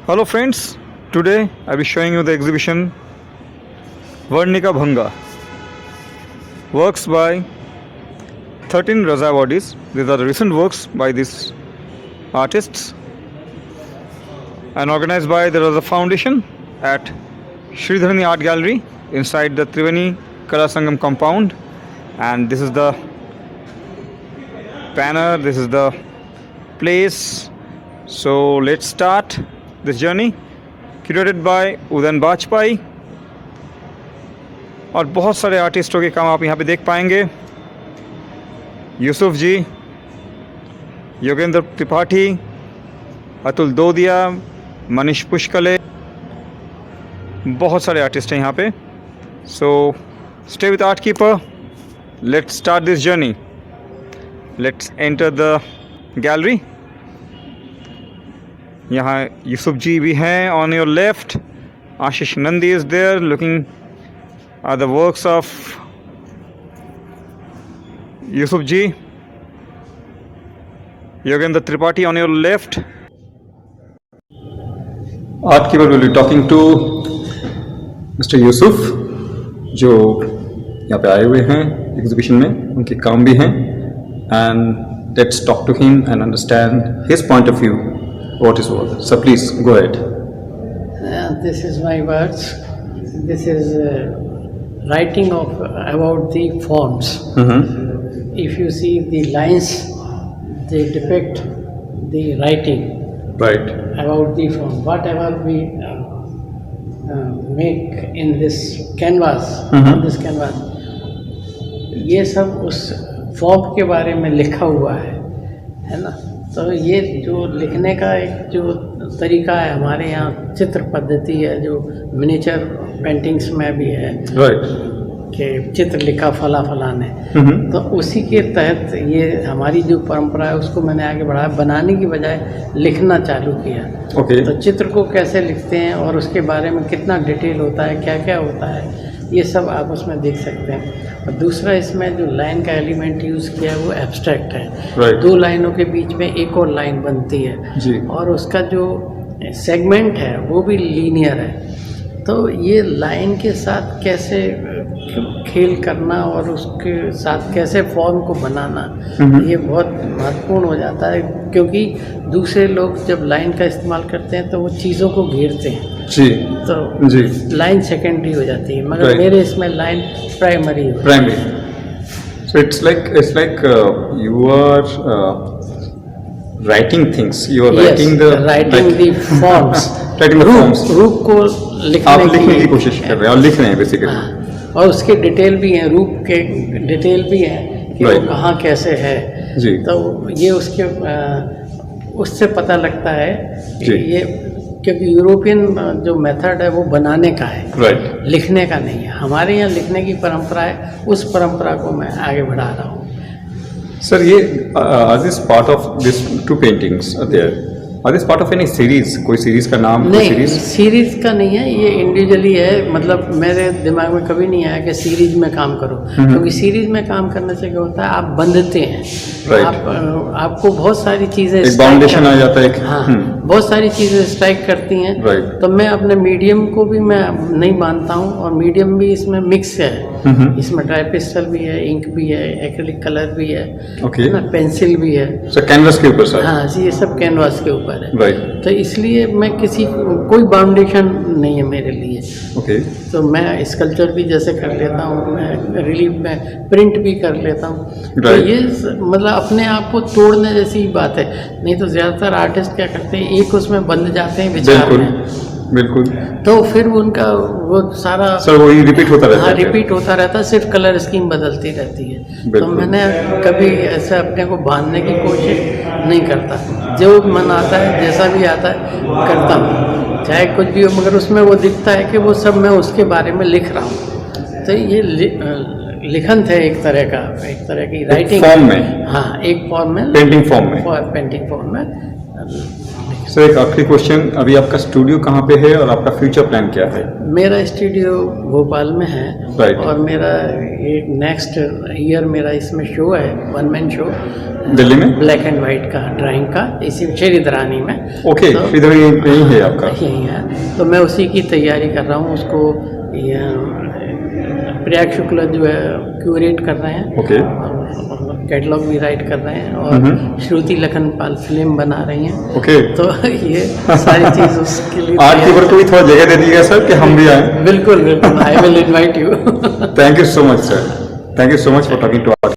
Hello friends, today I'll be showing you the exhibition Varnika Bhanga, works by 13 Razawadis. These are the recent works by these artists and organized by the Raza Foundation at Sridharani Art Gallery inside the Triveni Kala Sangam compound. And this is the banner, this is the place. So let's start this journey, curated by Udayan Bajpayee. और बहुत सारे आर्टिस्टों के काम आप यहाँ पे देख पाएंगे। यूसुफ जी, योगेंद्र त्रिपाठी, अतुल दोदिया, मनीष पुष्कले, बहुत सारे आर्टिस्ट हैं यहाँ पे। So stay with Art Keeper, let's start this journey. Let's enter the gallery. यहाँ यूसुफ जी भी हैं on your left. Ashish Nandi is there looking at the works of Yusuf ji. Yogendra Tripathi on your left. Art keeper will be talking to Mr. Yusuf, जो यहाँ पे आए हुए हैं exhibition में, उनके काम भी हैं, and let's talk to him and understand his point of view what is work. So please go ahead. This is my words. This is writing of about the forms. If you see the lines, they depict the writing Right. about the form. Whatever we make in this canvas, on this canvas, ये सब उस form के बारे में लिखा हुआ है ना। तो ये जो लिखने का एक जो तरीका है, हमारे यहाँ चित्र पद्धति है जो मिनिएचर पेंटिंग्स में भी है, Right. कि चित्र लिखा फला ने। तो उसी के तहत ये हमारी जो परंपरा है उसको मैंने आगे बढ़ाया, बनाने की बजाय लिखना चालू किया। Okay. तो चित्र को कैसे लिखते हैं और उसके बारे में कितना डिटेल होता है, क्या क्या होता है, ये सब आप उसमें देख सकते हैं। और दूसरा, इसमें जो लाइन का एलिमेंट यूज़ किया है वो एब्स्ट्रैक्ट है। Right. दो लाइनों के बीच में एक और लाइन बनती है जी। और उसका जो सेगमेंट है वो भी लीनियर है। तो ये लाइन के साथ कैसे खेल करना और उसके साथ कैसे फॉर्म को बनाना, ये बहुत महत्वपूर्ण हो जाता है, क्योंकि दूसरे लोग जब लाइन का इस्तेमाल करते हैं तो वो चीज़ों को घेरते हैं जी। तो जी। लाइन सेकेंडरी हो जाती है, मगर Right. मेरे इसमें लाइन प्राइमरी हो। Primary. So it's like you are writing things. You are writing the forms. Writing the forms. रूप को आप लिखने की कोशिश कर रहे हैं और लिख रहे हैं बेसिकली। हाँ, और उसके डिटेल भी हैं, रूप के डिटेल भी हैं कि वो Right. कहाँ कैसे है। जी। तो ये उसके उससे पता लगता है कि जी। ये, क्योंकि यूरोपियन जो मेथड है वो बनाने का है, Right. लिखने का नहीं है। हमारे यहाँ लिखने की परंपरा है, उस परंपरा को मैं आगे बढ़ा रहा हूँ। Sir, are this part of these two paintings are there? Are this part of any series? कोई सीरीज का नाम? कोई नहीं, सीरीज का नहीं है, ये इंडिविजुअली है। मतलब मेरे दिमाग में कभी नहीं आया कि सीरीज में काम करो, क्योंकि सीरीज में काम करने से क्या होता है, आप बंधते हैं। Right. आपको बहुत सारी चीज़ें एक बाउंडेशन आ जाता है। हाँ, बहुत सारी चीज़ें स्ट्राइक करती हैं। Right. तो मैं अपने मीडियम को भी मैं नहीं बांधता हूँ, और मीडियम भी इसमें मिक्स है। इसमें ड्राई पेस्टल भी है, इंक भी है, एक्रिलिक कलर भी है, Okay. ना, पेंसिल भी है। So कैनवस के ऊपर सर? हाँ जी, ये सब कैनवास के ऊपर है। Right. तो इसलिए मैं कोई बाउंडेशन नहीं है मेरे लिए। Okay. तो मैं स्कल्पचर भी जैसे कर लेता हूँ, मैं रिलीफ में प्रिंट भी कर लेता हूँ। तो Right. ये मतलब अपने आप को तोड़ने जैसी ही बात है। नहीं तो ज़्यादातर आर्टिस्ट क्या करते हैं, एक उसमें बंध जाते हैं विचार में, बिल्कुल। तो फिर उनका वो सारा सर वही रिपीट होता रहता है। हाँ, रिपीट होता रहता है, सिर्फ कलर स्कीम बदलती रहती है। तो बिल्कुल। मैंने कभी ऐसे अपने को बांधने की कोशिश नहीं करता। जो मन आता है, जैसा भी आता है करता हूँ, चाहे कुछ भी हो, मगर उसमें वो दिखता है कि वो सब मैं उसके बारे में लिख रहा हूँ। तो ये लिखन थे एक तरह की राइटिंग फॉर्म में, हाँ, एक फॉर्म में, पेंटिंग फॉर्म में। पेंटिंग फॉर्म में। सर एक आखिरी क्वेश्चन, अभी आपका स्टूडियो कहाँ पे है और आपका फ्यूचर प्लान क्या है? मेरा स्टूडियो भोपाल में है। Right. और मेरा एक नेक्स्ट ईयर मेरा इसमें शो है, 1 मैन शो दिल्ली में, ब्लैक एंड वाइट का, ड्राइंग का, इसी श्रीधरानी में। ओके, इधर यही है आपका? यही है, तो मैं उसी की तैयारी कर रहा हूँ। उसको प्रयाग शुक्ला जो है क्यूरेट कर रहे हैं। ओके, कैटलॉग भी राइट कर रहे हैं और श्रुति लखनपाल फिल्म बना रही हैं। ओके, तो ये सारी चीज़ उसके लिए आर्ट कीपर को भी थोड़ा जगह दे दीजिएगा सर कि हम भी आए। बिल्कुल बिल्कुल, I will invite you. Thank you so much sir, thank you so much for talking to our.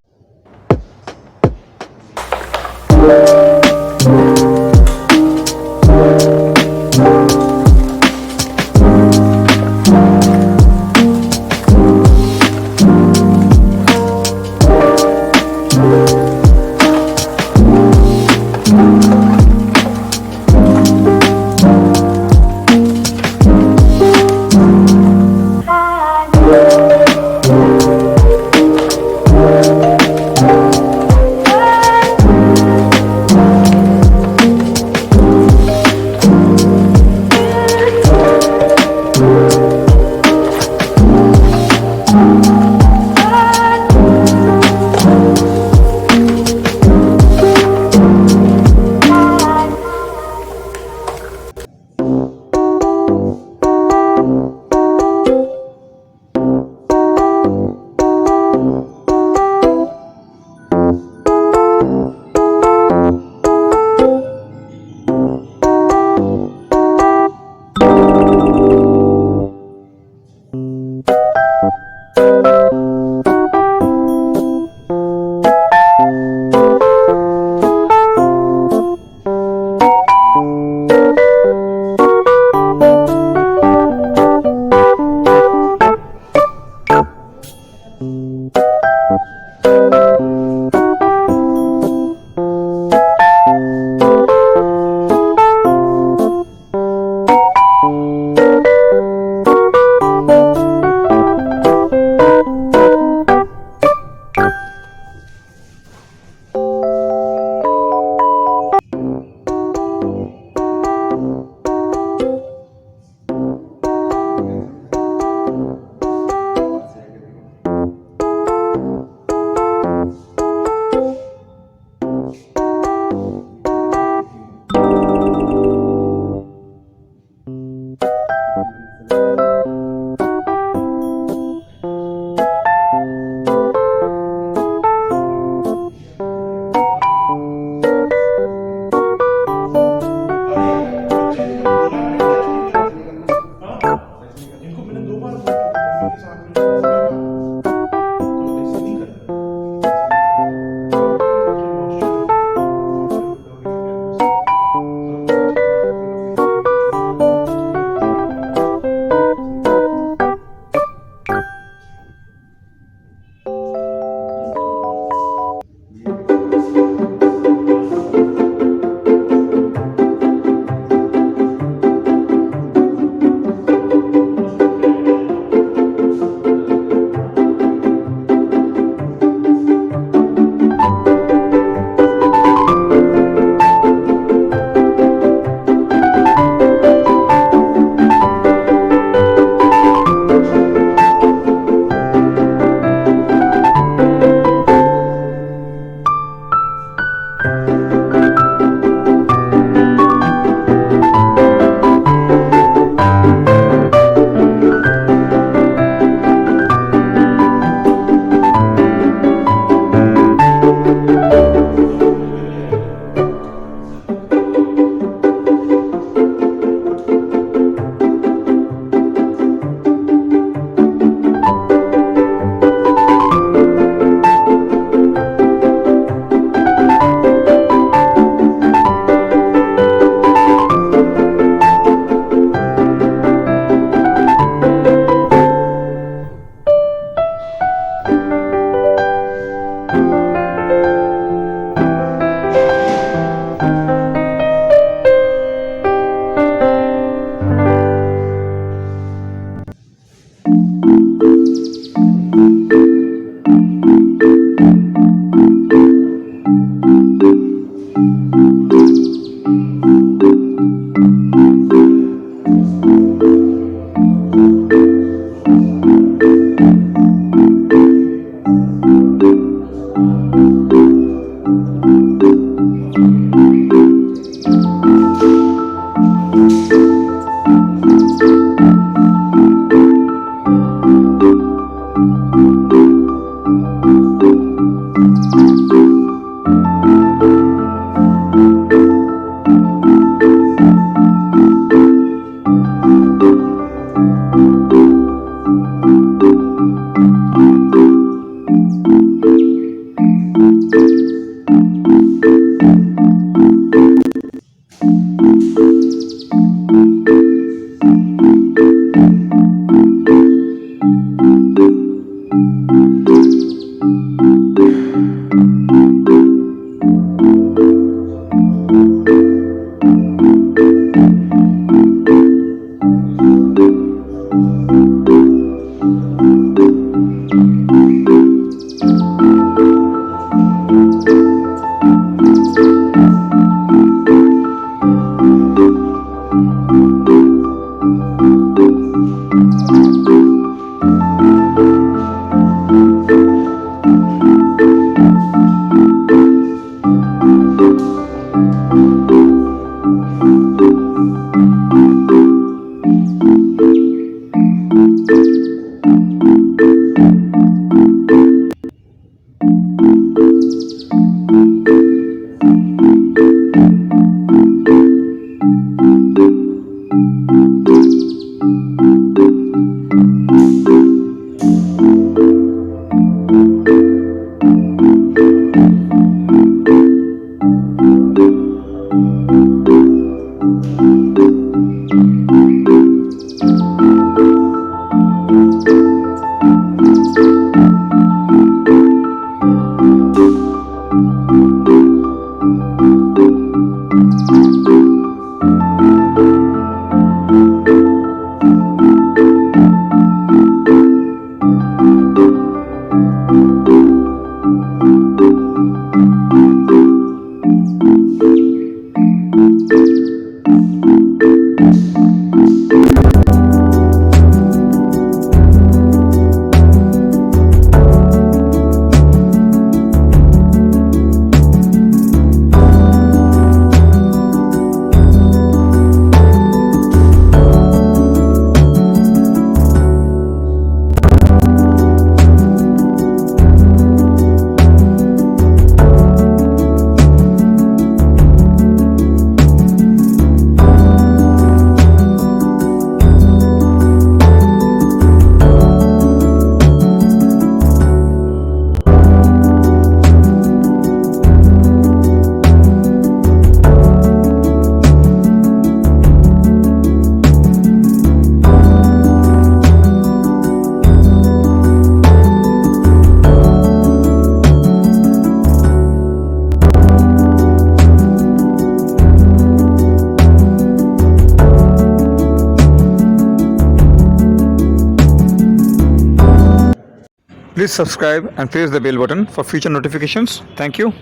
Please subscribe and press the bell button for future notifications. Thank you.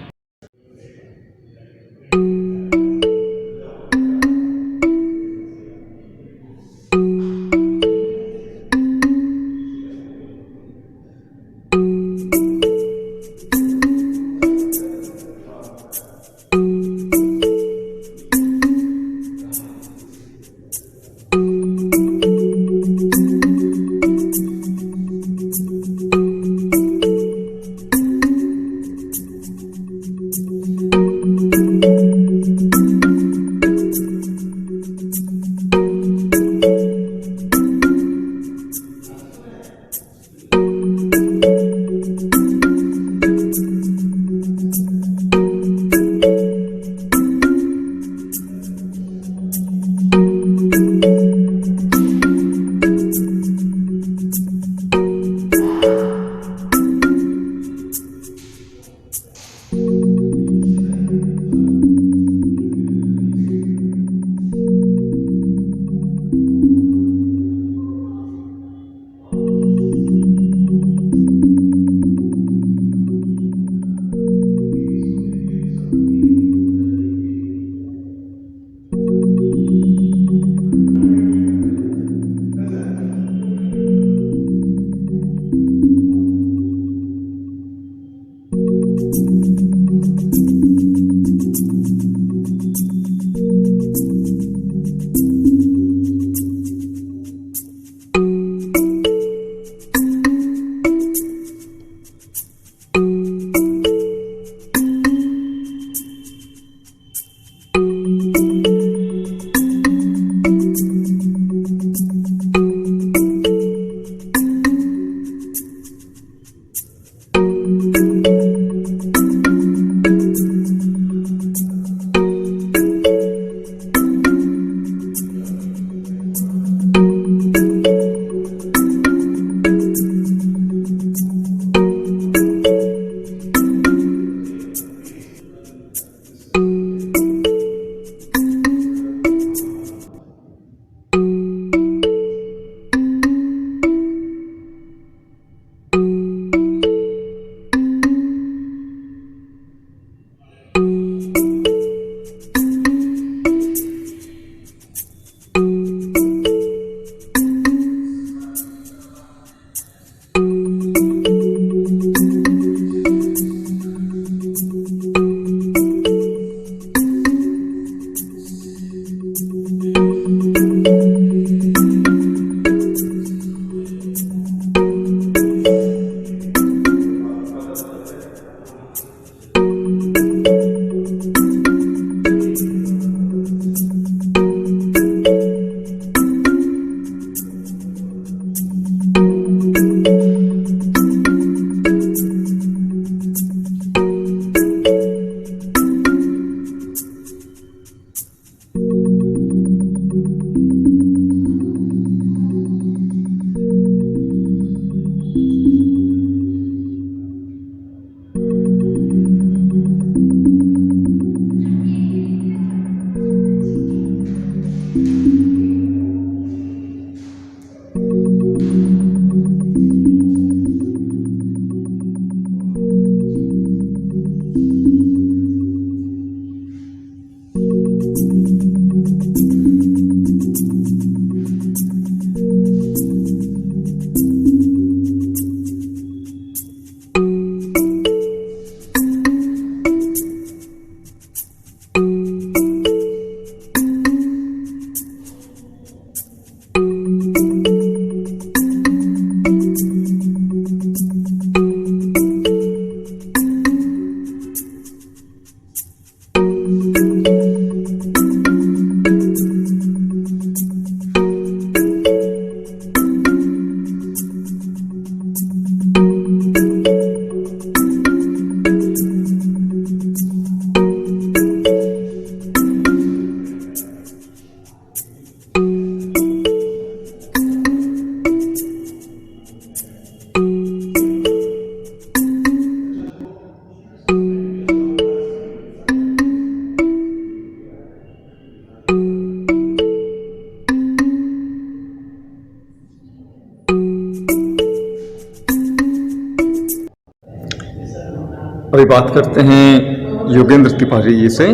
अभी बात करते हैं योगेंद्र तिवारी जी से,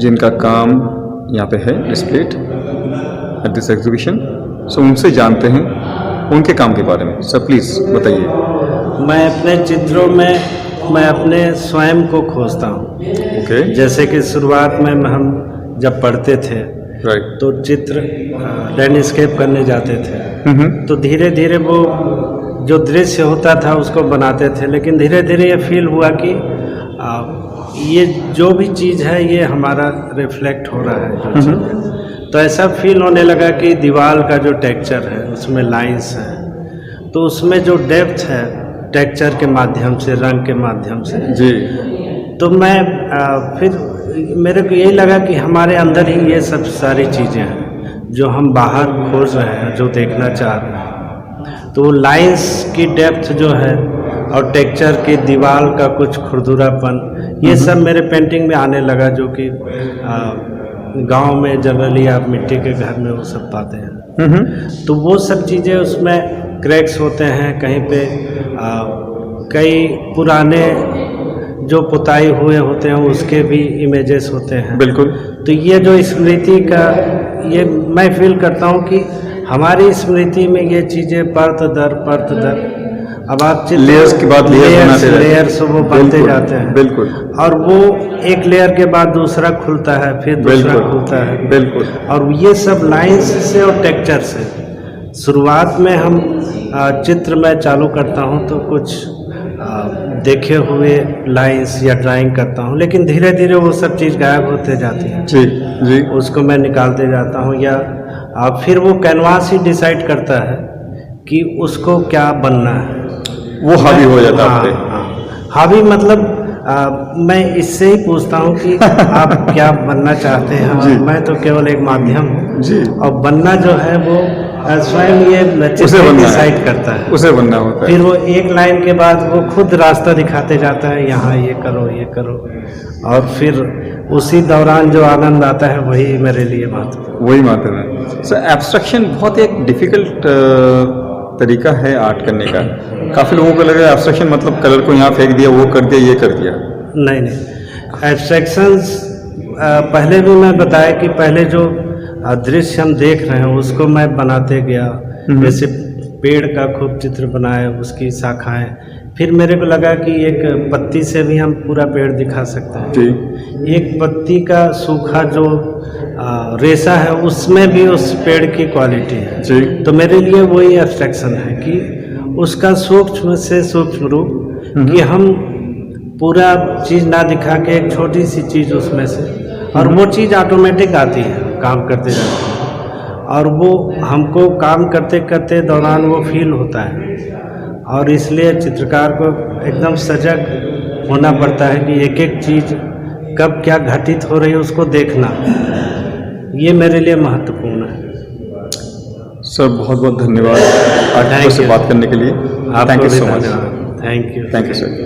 जिनका काम यहाँ पे है डिस्प्लेड एट दिस एग्जीबिशन। सो उनसे जानते हैं उनके काम के बारे में। सर प्लीज़ बताइए। मैं अपने चित्रों में मैं अपने स्वयं को खोजता हूँ। ओके, जैसे कि शुरुआत में हम जब पढ़ते थे राइट। तो चित्र लैंडस्केप करने जाते थे, तो धीरे धीरे वो जो दृश्य होता था उसको बनाते थे, लेकिन धीरे धीरे ये फील हुआ कि ये जो भी चीज़ है ये हमारा रिफ्लेक्ट हो रहा है जो चीज़ है। तो ऐसा फील होने लगा कि दीवार का जो टेक्सचर है उसमें लाइंस है, तो उसमें जो डेप्थ है टेक्सचर के माध्यम से, रंग के माध्यम से जी, तो मैं फिर मेरे को यही लगा कि हमारे अंदर ही ये सब सारी चीज़ें हैं जो हम बाहर खोज रहे हैं, जो देखना चाह रहे हैं। तो लाइंस की डेप्थ जो है और टेक्सचर की दीवार का कुछ खुरदुरापन, ये सब मेरे पेंटिंग में आने लगा, जो कि गांव में जनरली आप मिट्टी के घर में वो सब पाते हैं। तो वो सब चीज़ें उसमें क्रैक्स होते हैं, कहीं पे कई पुराने जो पुताई हुए होते हैं उसके भी इमेजेस होते हैं। बिल्कुल। तो ये जो स्मृति का, ये मैं फील करता हूँ कि हमारी स्मृति में ये चीज़ें परत दर अब आप लेयर्स की बात, लेयर्स वो बनते जाते हैं। बिल्कुल। और वो एक लेयर के बाद दूसरा खुलता है, फिर दूसरा खुलता है। बिल्कुल। और ये सब लाइंस से और टेक्सचर से, शुरुआत में हम चित्र में चालू करता हूँ तो कुछ देखे हुए लाइंस या ड्राइंग करता हूँ, लेकिन धीरे धीरे वो सब चीज़ गायब होते जाती है। जी जी। उसको मैं निकालते जाता हूँ, या फिर वो कैनवास ही डिसाइड करता है कि उसको क्या बनना है, वो हावी हो जाता है। हाँ, हावी मतलब मैं इससे ही पूछता हूँ कि आप क्या बनना चाहते हैं। मैं तो केवल एक माध्यम हूँ जी, और बनना जो है वो स्वयं ये डिसाइड करता है, उसे बनना होता है। फिर वो एक लाइन के बाद वो खुद रास्ता दिखाते जाता है, यहाँ ये करो ये करो, और फिर उसी दौरान जो आनंद आता है वही मेरे लिए महत्वपूर्ण, वही माध्यम है। सर एब्स्ट्रक्शन बहुत एक डिफ़िकल्ट तरीका है आर्ट करने का। काफ़ी लोगों को लगा एब्स्ट्रक्शन मतलब कलर को यहाँ फेंक दिया, वो कर दिया, ये कर दिया। नहीं, एब्स्ट्रैक्शंस पहले भी मैं बताया कि पहले जो दृश्य हम देख रहे हैं उसको मैं बनाते गया। जैसे पेड़ का खूब चित्र बनाया, उसकी शाखाएं, फिर मेरे को लगा कि एक पत्ती से भी हम पूरा पेड़ दिखा सकते हैं जी। एक पत्ती का सूखा जो रेशा है उसमें भी उस पेड़ की क्वालिटी है जी। तो मेरे लिए वही एब्स्ट्रैक्शन है कि उसका सूक्ष्म से सूक्ष्म रूप, कि हम पूरा चीज़ ना दिखा के एक छोटी सी चीज़ उसमें से, और वो चीज़ ऑटोमेटिक आती है काम करते जाते हैं, और वो हमको काम करते करते दौरान वो फील होता है। और इसलिए चित्रकार को एकदम सजग होना पड़ता है कि एक एक चीज़ कब क्या घटित हो रही है उसको देखना, ये मेरे लिए महत्वपूर्ण है। सर बहुत बहुत धन्यवाद आर्टिस्ट से बात करने के लिए। Thank you so much. Thank you sir.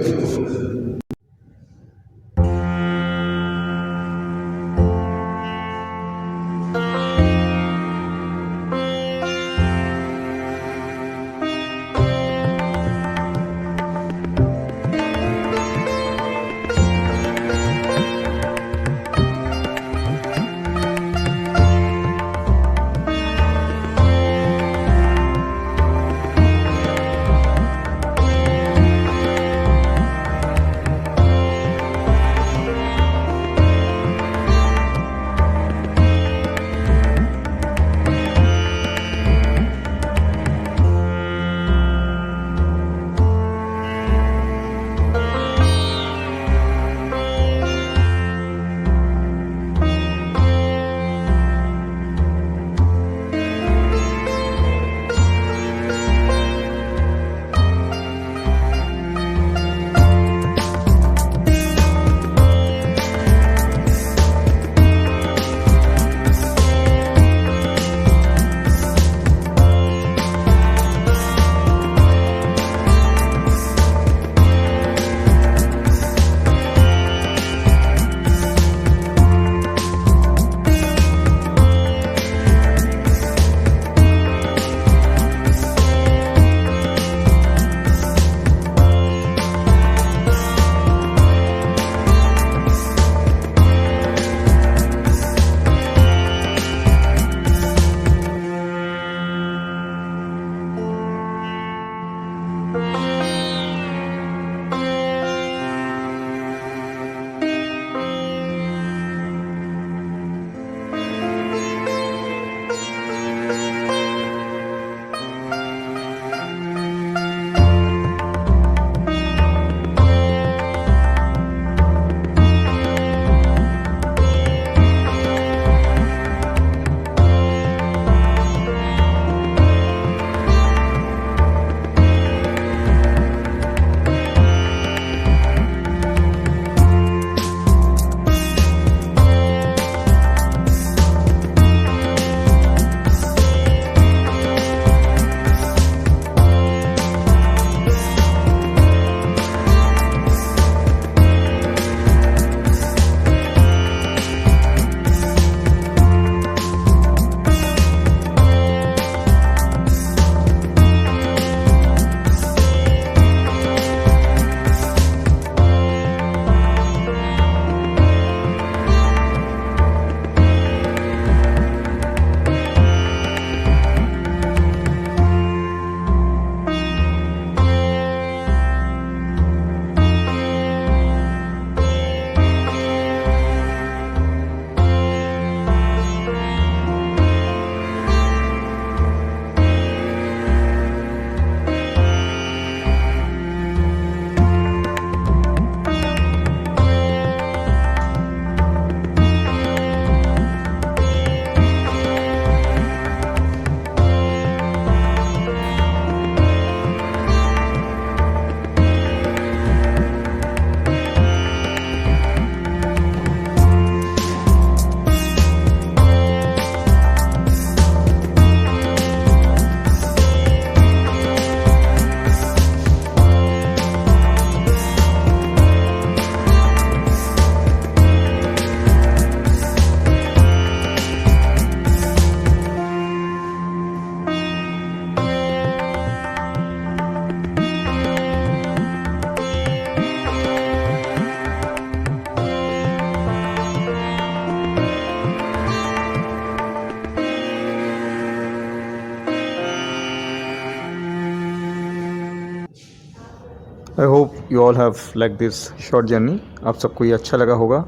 I hope you all have like this short journey. आप सबको ये अच्छा लगा होगा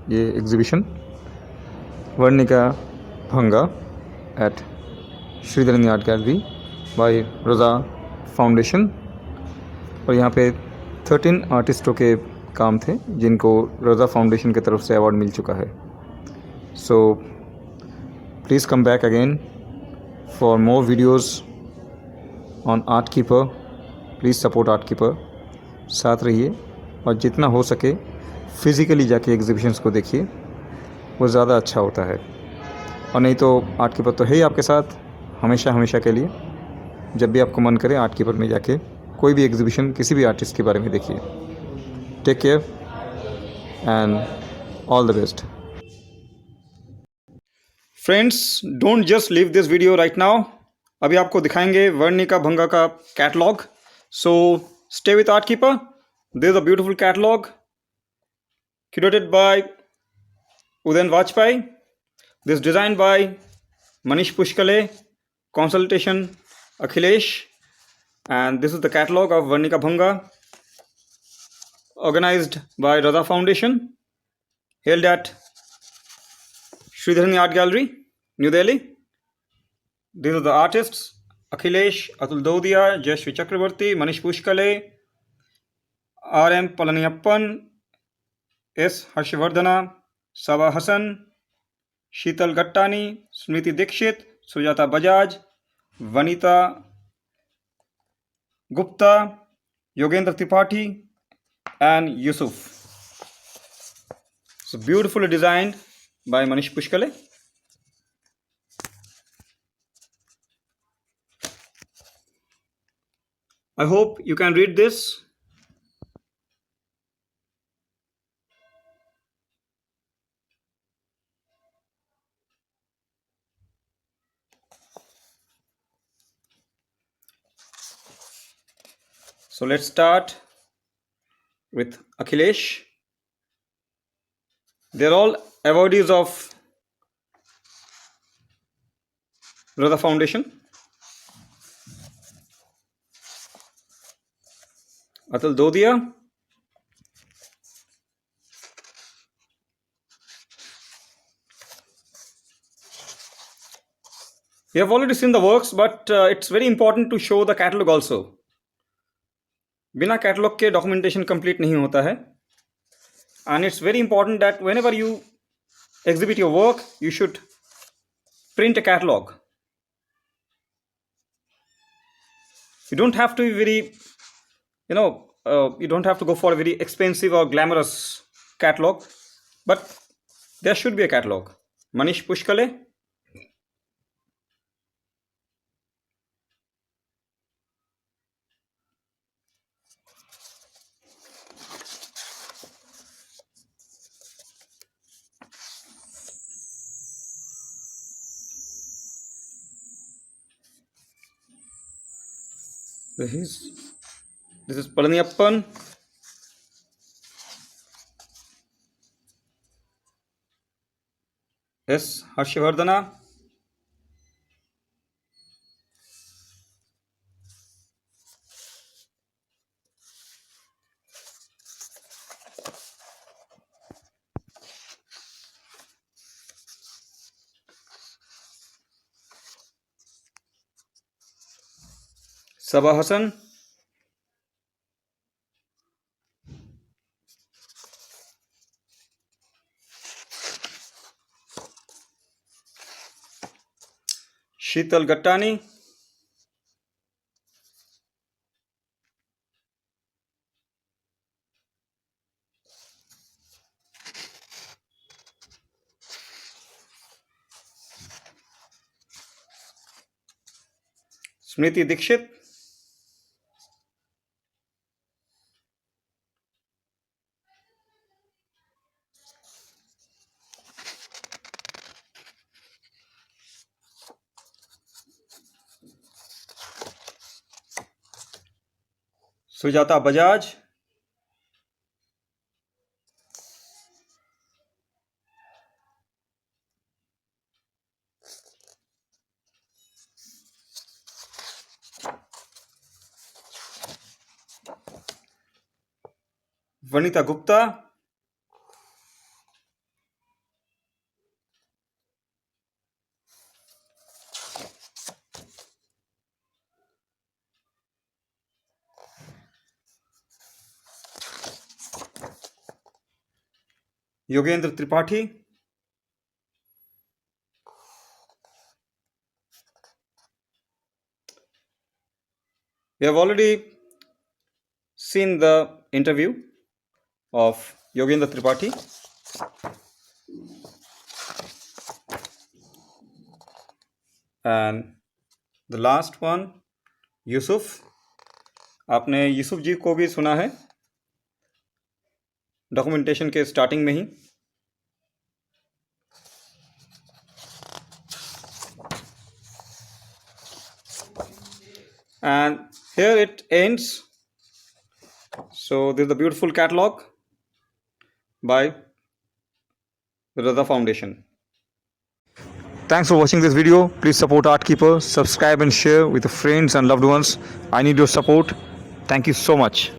ये exhibition Varnika Bhanga at Sridharan art gallery by Raza foundation. और यहाँ पे 13 आर्टिस्टों के काम थे जिनको रज़ा फाउंडेशन की तरफ से अवार्ड मिल चुका है। So please come back again for more videos on art keeper. Please support art keeper. साथ रहिए और जितना हो सके फिज़िकली जाके एग्जीबिशंस को देखिए, वो ज़्यादा अच्छा होता है। और नहीं तो आर्ट कीपर तो है ही आपके साथ हमेशा हमेशा के लिए। जब भी आपको मन करे आर्ट कीपर में जाके कोई भी एग्जीबिशन किसी भी आर्टिस्ट के बारे में देखिए। Take care and all the best. Friends, don't just leave this video right now. अभी आपको दिखाएंगे वर्णिका भंगा का catalogue. So stay with Art Keeper. This is a beautiful catalogue curated by Udayan Vajpayee. This designed by Manish Pushkale, consultation Akhilesh, and this is the catalog of Varnika Bhanga, organized by Raza Foundation, held at Sridharani Art Gallery, New Delhi. These are the artists: Akhilesh, Atul Dodia, Jayashri Chakrabarti, Manish Pushkale, R.M. Palaniyappan, S. Harshvardhana, Saba Hassan, Sheetal Gattani, Smriti Dixit, Sujata Bajaj, Vanita Gupta, Yogendra Tripathi and Yusuf. So beautifully designed by Manish Pushkale. I hope you can read this. So let's start with Akhilesh. They're all awardees of Raza Foundation. Atul Dodia, you have already seen the works, but it's very important to show the catalog also. बिना catalogue के documentation complete नहीं होता है। And it's very important that when ever you exhibit your work, you should print a catalog. You don't have to be very, you don't have to go for a very expensive or glamorous catalog, but there should be a catalog. Manish Pushkale. This is Palaniyappan. S. Harshvardhana. Saba Hassan. Sheetal Gattani. Smriti Dixit. Sujata Bajaj. Vanita Gupta, Yogendra Tripathi, we have already seen the interview of Yogendra Tripathi. And the last one, Yusuf. आपने यूसुफ जी को भी सुना है documentation के starting में ही. And here it ends. So this is the beautiful catalog by the Raza Foundation. Thanks for watching this video. Please support Artkeeper, subscribe and share with your friends and loved ones. I need your support. Thank you so much.